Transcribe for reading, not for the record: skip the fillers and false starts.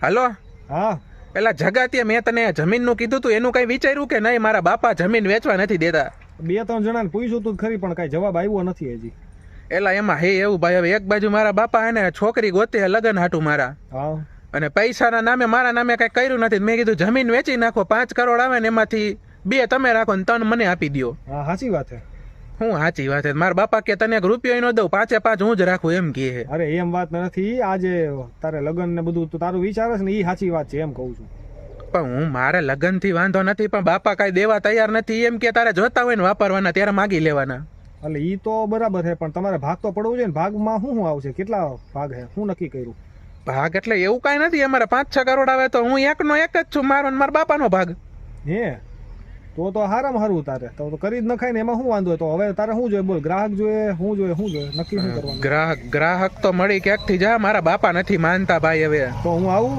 હાલો હા પેલા જગાતીએ મેં તને જમીનનું કીધું તું એનું કઈ વિચાર્યું કે નહીં? મારા બાપા જમીન વેચવા નથી દેતા. 2-3 જણાને પૂછ્યું તું ખરી પણ કઈ જવાબ આવ્યો નથી હજી. એલા એમાં હે એવું ભાઈ, હવે એક બાજુ મારા બાપા હે ને છોકરી ગોતી હે લગન હાટું મારા, હા અને પૈસાના નામે મારા નામે કઈ કર્યું નથી. મેં કીધું જમીન વેચી નાખો, 5 કરોડ આવે ને એમાંથી 2 તમે રાખો ને 3 મને આપી દો. હા સાચી વાત છે. હું સાચી વાત છે? મારા બાપા કે તને એક રૂપિયો ન દઉં, 5 હું જ રાખું એમ કે. અરે એમ વાત નથી, આજે તારે લગન ને બધું તું તારું વિચારે છે ને એ સાચી વાત છે એમ કહું છું. પણ હું મારે લગન થી વાંધો નથી, પણ બાપા કઈ દેવા તૈયાર નથી. એમ કે તારે જોતા હોય ને વાપરવાના ત્યારે માગી લેવાના. એટલે ઈ તો બરાબર છે, પણ તમારે ભાગ તો પડવું છે ને. ભાગમાં શું આવશે, કેટલા ભાગ છે, શું નક્કી કર્યું? ભાગ એટલે એવું કઈ નથી, અમારે 5-6 કરોડ આવે તો હું એકનો એક જ છું, મારો ને મારા બાપાનો ભાગ. હે તો હારામાં હારું. તારે તો કરી જ નખાય ને, એમાં શું વાંધો હોય? તો હવે તારે શું જોઈએ બોલ? ગ્રાહક જોઈએ, શું જોઈએ નક્કી શું કરવાનું? ગ્રાહક તો મળી ક્યાંક થી જા, મારા બાપા નથી માનતા ભાઈ. હવે તો હું આવું?